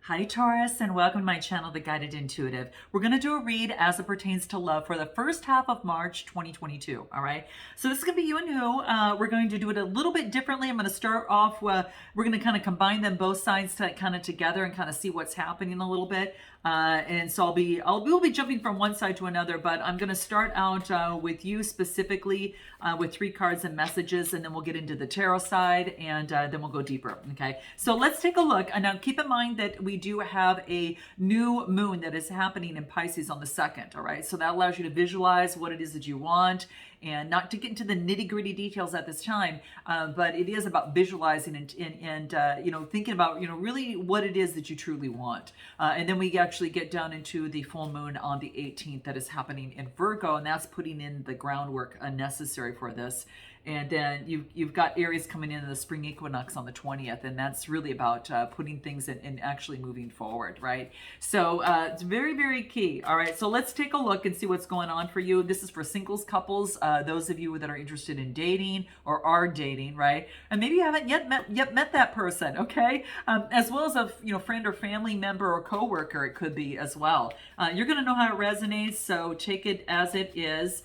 Hi Taurus, and welcome to my channel, The Guided Intuitive. We're going to do a read as it pertains to love for the first half of March 2022, all right? So this is going to be you and who. We're going to do it a little bit differently. I'm going to start off, we're going to kind of combine them both sides kind of together and kind of see what's happening a little bit. And so we'll be jumping from one side to another, but I'm going to start out with you specifically with 3 cards and messages, and then we'll get into the tarot side, and then we'll go deeper, okay? So let's take a look. And now keep in mind that we do have a new moon that is happening in Pisces on the 2nd, all right? So that allows you to visualize what it is that you want, and not to get into the nitty-gritty details at this time, but it is about visualizing and thinking about really what it is that you truly want. And then we actually get down into the full moon on the 18th that is happening in Virgo, and that's putting in the groundwork necessary for this. And then you've got Aries coming in the spring equinox on the 20th, and that's really about putting things in and actually moving forward, right? So it's very, very key. All right, so let's take a look and see what's going on for you. This is for singles couples, those of you that are interested in dating or are dating, right? And maybe you haven't yet met that person, okay? As well as a friend or family member or coworker, it could be as well. You're going to know how it resonates, so take it as it is.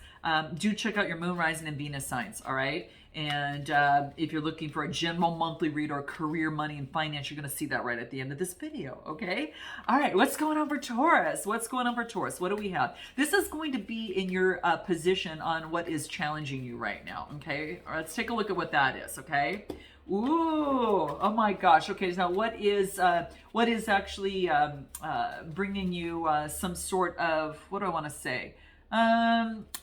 Do check out your moon, rising, and Venus signs, all right? And if you're looking for a general monthly read or career, money, and finance, you're going to see that right at the end of this video, okay? All right, what's going on for Taurus? What's going on for Taurus? What do we have? This is going to be in your position on what is challenging you right now, okay? All right, let's take a look at what that is, okay? Ooh, oh my gosh. Okay, so what is actually bringing you some sort of, what do I want to say?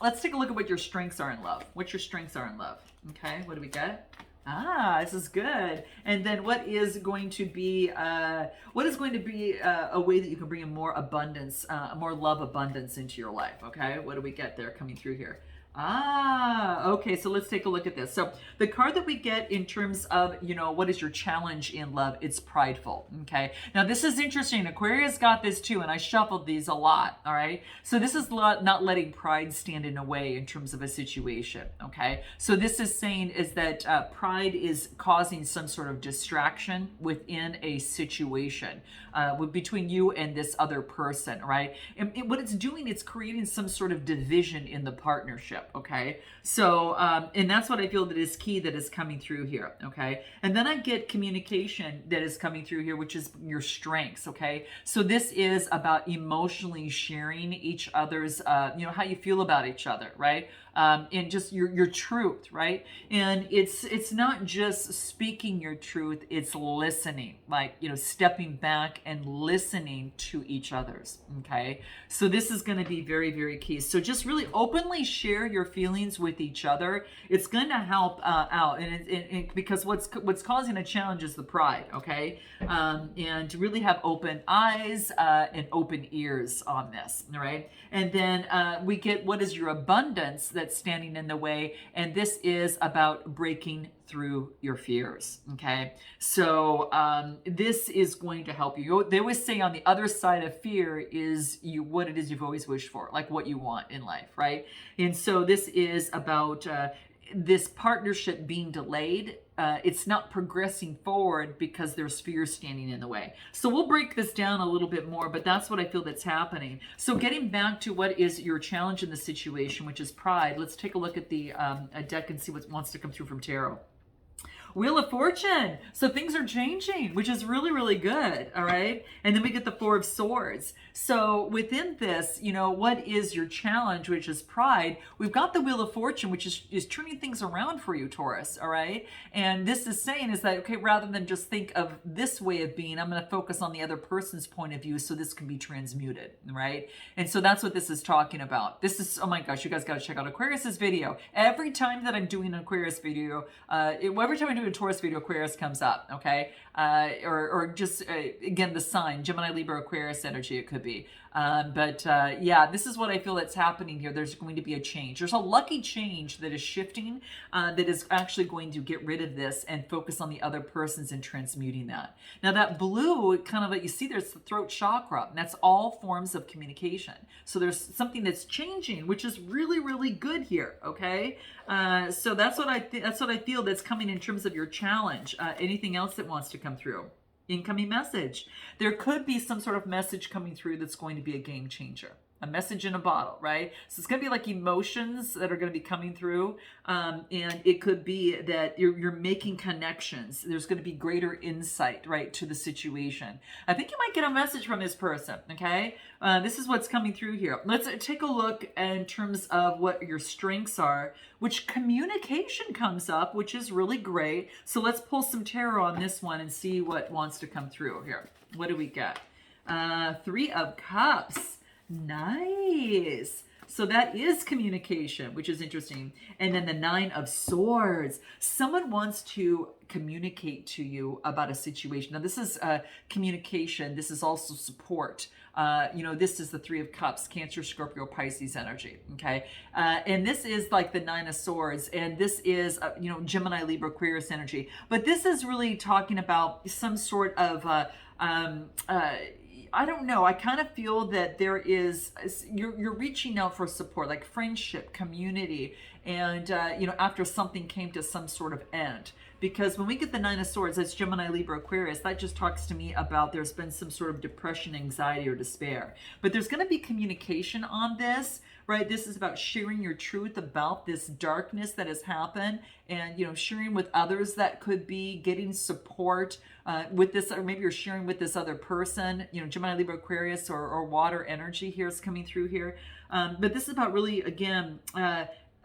Let's take a look at what your strengths are in love. What your strengths are in love. Okay, what do we get? This is good. And then what is going to be a way that you can bring in more abundance, more love abundance into your life? Okay, what do we get there coming through here? Okay, so let's take a look at this. So the card that we get in terms of, what is your challenge in love? It's prideful, okay? Now this is interesting. Aquarius got this too, and I shuffled these a lot, all right? So this is not letting pride stand in a way in terms of a situation, okay? So this is saying is that pride is causing some sort of distraction within a situation between you and this other person, right? And what it's doing, it's creating some sort of division in the partnership. Okay, so and that's what I feel that is key, that is coming through here. Okay, and then I get communication that is coming through here, which is your strengths. Okay, so this is about emotionally sharing each other's how you feel about each other, right? And just your truth, right? And it's not just speaking your truth, it's listening, like stepping back and listening to each other's. Okay, so this is going to be very, very key. So just really openly share your feelings with each other. It's going to help out, and because what's causing a challenge is the pride. Okay, and to really have open eyes and open ears on this. All right, and then we get what is your abundance that's standing in the way, and this is about breaking through your fears. Okay, so this is going to help you. They always say on the other side of fear is what it is you've always wished for, like what you want in life, right? And so this is about this partnership being delayed. It's not progressing forward because there's fear standing in the way. So we'll break this down a little bit more, but that's what I feel that's happening. So getting back to what is your challenge in the situation, which is pride, let's take a look at the deck and see what wants to come through from tarot. Wheel of Fortune. So things are changing, which is really, really good. All right. And then we get the 4 of Swords. So within this, what is your challenge, which is pride? We've got the Wheel of Fortune, which is turning things around for you, Taurus. All right. And this is saying is that, okay, rather than just think of this way of being, I'm going to focus on the other person's point of view so this can be transmuted. Right. And so that's what this is talking about. This is, oh my gosh, you guys got to check out Aquarius's video. Every time that I'm doing an Aquarius video, every time I do a Taurus video, Aquarius comes up, okay? Or just, again, the sign, Gemini, Libra, Aquarius energy, it could be. Yeah, this is what I feel that's happening here. There's going to be a change. There's a lucky change that is shifting that is actually going to get rid of this and focus on the other persons and transmuting that. Now that blue, kind of like you see there's the throat chakra, and that's all forms of communication. So there's something that's changing, which is really, really good here, okay? So that's what I feel that's coming in terms of your challenge. Anything else that wants to come through? Incoming message. There could be some sort of message coming through that's going to be a game changer. A message in a bottle, right? So it's going to be like emotions that are going to be coming through. And it could be that you're making connections. There's going to be greater insight, right, to the situation. I think you might get a message from this person, okay? This is what's coming through here. Let's take a look in terms of what your strengths are, which communication comes up, which is really great. So let's pull some tarot on this one and see what wants to come through here. What do we get? Three of Cups. Nice. So that is communication, which is interesting. And then the Nine of Swords. Someone wants to communicate to you about a situation. Now, this is communication. This is also support. This is the Three of Cups, Cancer, Scorpio, Pisces energy. Okay. And this is like the Nine of Swords. And this is, Gemini, Libra, Aquarius energy. But this is really talking about some sort of, I don't know. I kind of feel that there is, you're reaching out for support, like friendship, community, and, after something came to some sort of end. Because when we get the Nine of Swords, that's Gemini, Libra, Aquarius, that just talks to me about there's been some sort of depression, anxiety, or despair. But there's going to be communication on this, right? This is about sharing your truth about this darkness that has happened and, sharing with others. That could be getting support with this, or maybe you're sharing with this other person, Gemini, Libra, Aquarius, or water energy here is coming through here. But this is about really, again,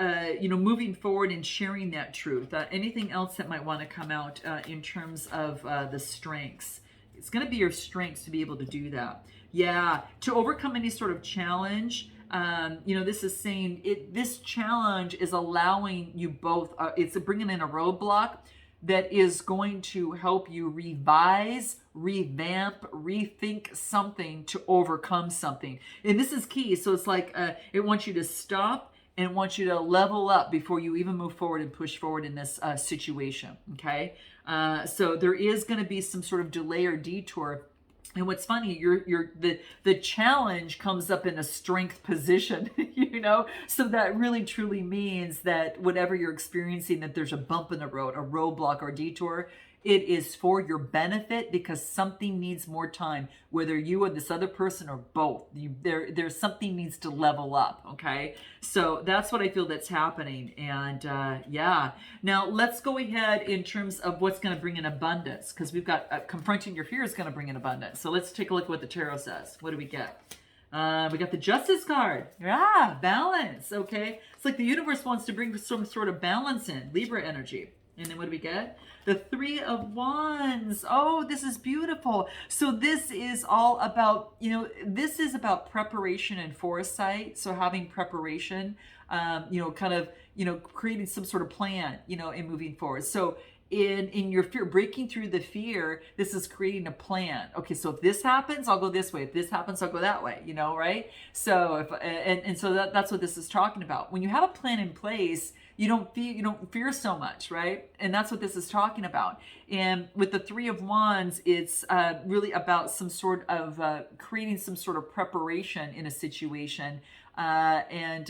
moving forward and sharing that truth. Anything else that might want to come out in terms of the strengths? It's going to be your strengths to be able to do that. Yeah, to overcome any sort of challenge. This is saying this challenge is allowing you both. It's bringing in a roadblock that is going to help you revise, revamp, rethink something to overcome something. And this is key. So it's like it wants you to stop and wants you to level up before you even move forward and push forward in this situation. Okay. So there is going to be some sort of delay or detour. And what's funny, the challenge comes up in a strength position, so that really truly means that whatever you're experiencing, that there's a bump in the road, a roadblock or detour, it is for your benefit because something needs more time, whether you or this other person or both. There's something needs to level up, okay? So that's what I feel that's happening. And yeah, now let's go ahead in terms of what's going to bring in abundance, because we've got confronting your fear is going to bring in abundance. So let's take a look at what the tarot says. What do we get? We got the Justice card. Yeah, balance, okay? It's like the universe wants to bring some sort of balance in, Libra energy. And then what do we get? The Three of Wands. Oh, this is beautiful. So this is all about, this is about preparation and foresight. So having preparation, creating some sort of plan, in moving forward. So in your fear, breaking through the fear, this is creating a plan. Okay, so if this happens, I'll go this way. If this happens, I'll go that way, right? So so that's what this is talking about. When you have a plan in place, you don't fear so much, right? And that's what this is talking about. And with the Three of Wands, it's really about some sort of creating some sort of preparation in a situation. The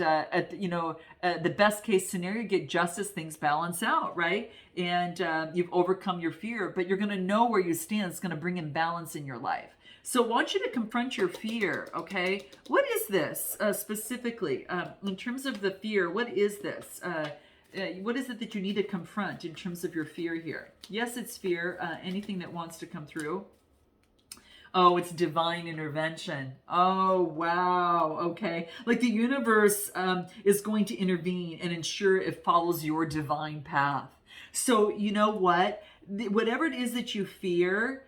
best case scenario, you get justice, things balance out, right? And you've overcome your fear, but you're going to know where you stand. It's going to bring in balance in your life. So I want you to confront your fear, okay? What is this specifically? In terms of the fear, what is this? What is it that you need to confront in terms of your fear here? Yes, it's fear. Anything that wants to come through. Oh, it's divine intervention. Oh, wow. Okay. Like the universe is going to intervene and ensure it follows your divine path. So you know what? Whatever it is that you fear,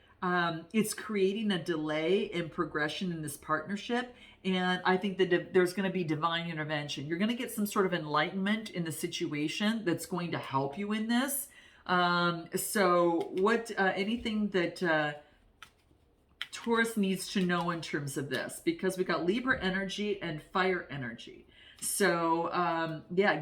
it's creating a delay in progression in this partnership. And I think that there's going to be divine intervention. You're going to get some sort of enlightenment in the situation that's going to help you in this. Anything that Taurus needs to know in terms of this, because we got Libra energy and fire energy. So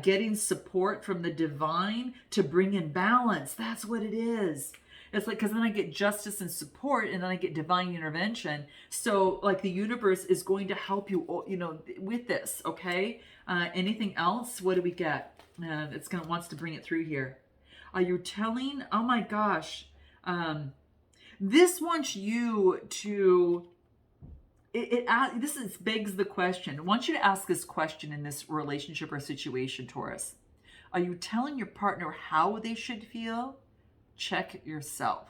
getting support from the divine to bring in balance. That's what it is. It's like, because then I get justice and support, and then I get divine intervention. So like the universe is going to help you, with this. Okay. Anything else? What do we get? Wants to bring it through here. You're telling, oh my gosh. This wants you to, this begs the question. I want you to ask this question in this relationship or situation, Taurus. Are you telling your partner how they should feel? Check yourself.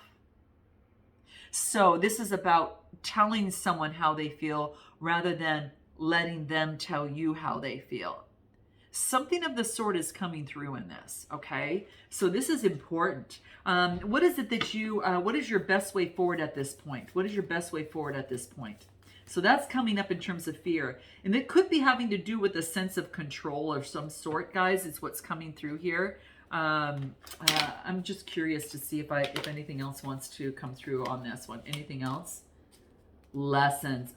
So this is about telling someone how they feel rather than letting them tell you how they feel. Something of the sort is coming through in this, okay? So this is important. What is it that what is your best way forward at this point? What is your best way forward at this point? So that's coming up in terms of fear. And it could be having to do with a sense of control of some sort, guys. It's what's coming through here. I'm just curious to see if anything else wants to come through on this one. Anything else? Lessons.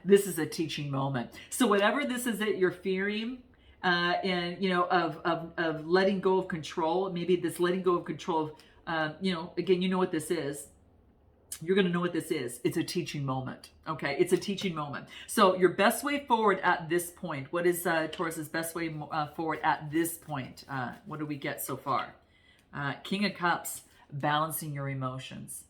This is a teaching moment. So whatever this is that you're fearing, and of letting go of control, maybe this letting go of control of, again, you know what this is. You're going to know what this is. It's a teaching moment. Okay. It's a teaching moment. So your best way forward at this point, what is Taurus's best way forward at this point? What do we get so far? King of Cups, balancing your emotions.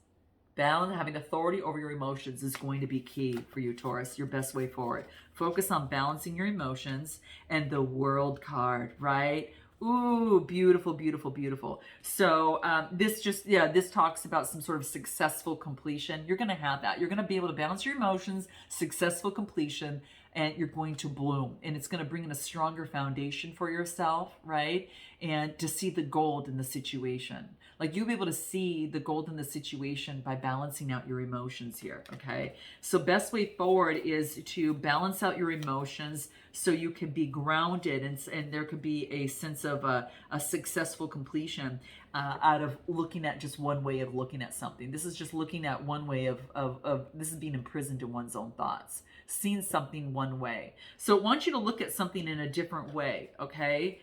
Having authority over your emotions is going to be key for you, Taurus. Your best way forward. Focus on balancing your emotions and the World card, right? Ooh, beautiful, beautiful, beautiful. So this talks about some sort of successful completion. You're going to have that. You're going to be able to balance your emotions, successful completion, and you're going to bloom. And it's going to bring in a stronger foundation for yourself, right? And to see the gold in the situation. Like you'll be able to see the gold in the situation by balancing out your emotions here, okay? So best way forward is to balance out your emotions so you can be grounded and there could be a sense of a successful completion out of looking at just one way of looking at something. This is just looking at one way of this is being imprisoned in one's own thoughts, seeing something one way. So it wants you to look at something in a different way, okay?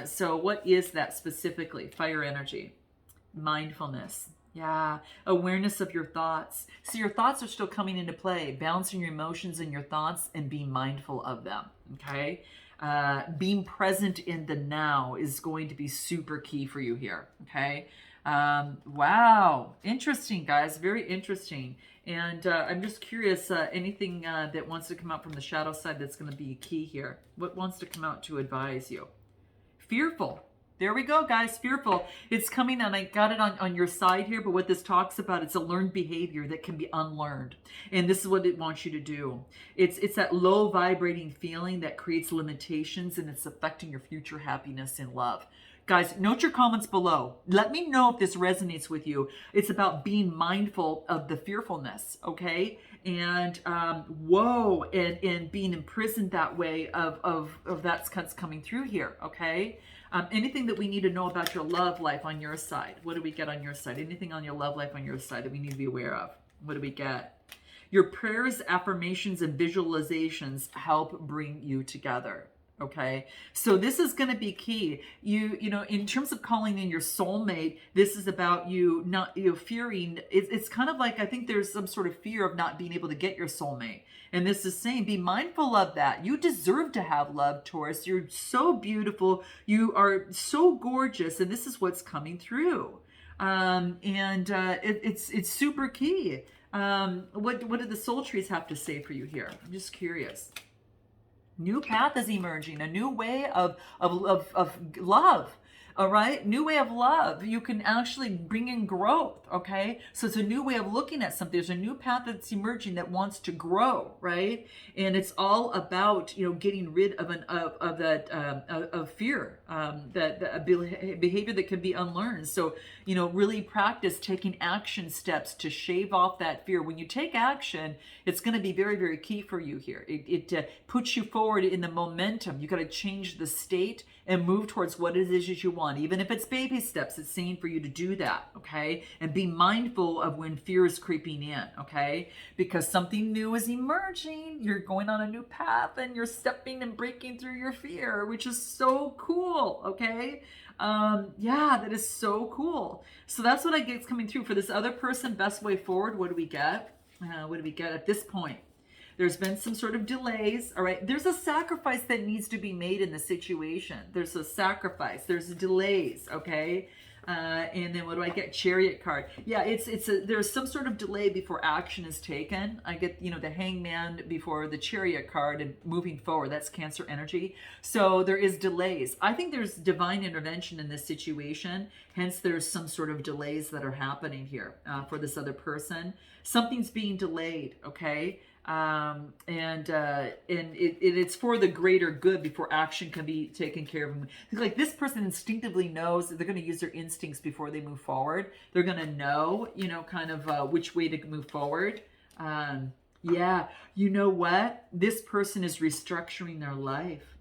So what is that specifically? Fire energy. Mindfulness. Yeah. Awareness of your thoughts. So your thoughts are still coming into play. Balancing your emotions and your thoughts and being mindful of them. Okay. Being present in the now is going to be super key for you here. Okay. Wow. Interesting, guys. Very interesting. And I'm just curious, anything that wants to come out from the shadow side that's going to be key here. What wants to come out to advise you? Fearful. There we go, guys. Fearful. It's coming, and I got it on your side here, but what this talks about, it's a learned behavior that can be unlearned. And this is what it wants you to do. It's that low vibrating feeling that creates limitations, and it's affecting your future happiness and love. Guys, note your comments below. Let me know if this resonates with you. It's about being mindful of the fearfulness, okay? And and being imprisoned that way of that's coming through here, okay? Anything that we need to know about your love life on your side? What do we get on your side? Anything on your love life on your side that we need to be aware of? What do we get? Your prayers, affirmations, and visualizations help bring you together. Okay, so this is going to be key. You know, in terms of calling in your soulmate, this is about you not fearing. It's kind of like I think there's some sort of fear of not being able to get your soulmate, and this is saying be mindful of that. You deserve to have love, Taurus. You're so beautiful. You are so gorgeous, and this is what's coming through. It's super key. What do the soul trees have to say for you here? I'm just curious. New path is emerging, a new way of love. All right, new way of love. You can actually bring in growth. Okay, so it's a new way of looking at something. There's a new path that's emerging that wants to grow, right? And it's all about getting rid of of fear, that behavior that can be unlearned. So really practice taking action steps to shave off that fear. When you take action, it's going to be very, very key for you here. It puts you forward in the momentum. You got to change the state and move towards what it is that you want. Even if it's baby steps, it's saying for you to do that, okay? And be mindful of when fear is creeping in, okay? Because something new is emerging. You're going on a new path and you're stepping and breaking through your fear, which is so cool, okay? That is so cool. So that's what I get coming through. For this other person, best way forward, what do we get? What do we get at this point? There's been some sort of delays, all right? There's a sacrifice that needs to be made in the situation. There's a sacrifice. There's delays, okay? And then what do I get? Chariot card. Yeah, there's some sort of delay before action is taken. I get, the Hangman before the Chariot card and moving forward. That's Cancer energy. So there is delays. I think there's divine intervention in this situation. Hence, there's some sort of delays that are happening here for this other person. Something's being delayed, okay? It's for the greater good before action can be taken care of. Like this person instinctively knows that they're going to use their instincts before they move forward. They're going to know, kind of which way to move forward. Yeah, you know what? This person is restructuring their life.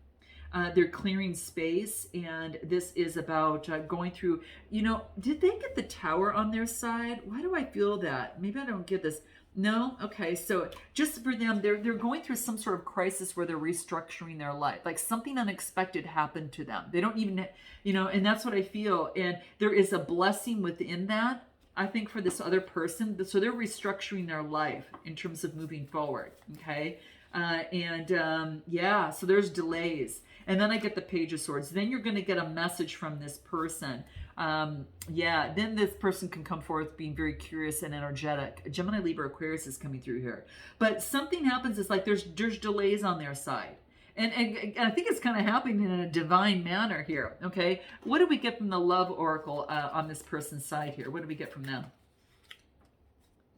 They're clearing space, and this is about going through, did they get the Tower on their side? Why do I feel that? Maybe I don't get this. No? Okay, so just for them, they're going through some sort of crisis where they're restructuring their life. Like something unexpected happened to them. They don't even, and that's what I feel. And there is a blessing within that, I think, for this other person. So they're restructuring their life in terms of moving forward, okay? So there's delays. And then I get the Page of Swords. Then you're going to get a message from this person. Then this person can come forth being very curious and energetic. Gemini, Libra, Aquarius is coming through here. But something happens, it's like there's delays on their side. And I think it's kind of happening in a divine manner here, okay? What do we get from the Love Oracle on this person's side here? What do we get from them?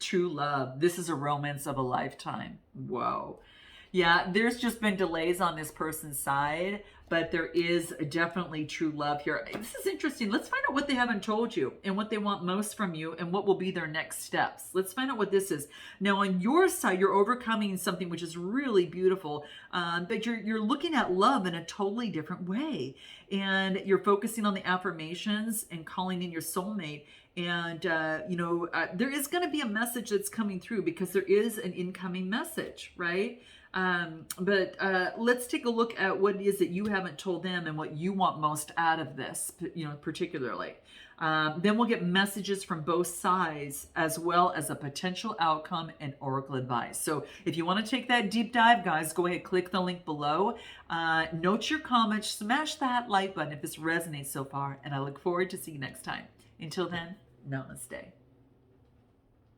True love. This is a romance of a lifetime. Whoa. Yeah, there's just been delays on this person's side, but there is definitely true love here. This is interesting. Let's find out what they haven't told you and what they want most from you and what will be their next steps. Let's find out what this is. Now, on your side, you're overcoming something which is really beautiful, but you're looking at love in a totally different way. And you're focusing on the affirmations and calling in your soulmate. And, there is going to be a message that's coming through because there is an incoming message, right? Let's take a look at what it is that you haven't told them and what you want most out of this, particularly. Then we'll get messages from both sides as well as a potential outcome and oracle advice. So if you want to take that deep dive, guys, go ahead, click the link below. Note your comments, smash that like button if this resonates so far, and I look forward to seeing you next time. Until then, namaste.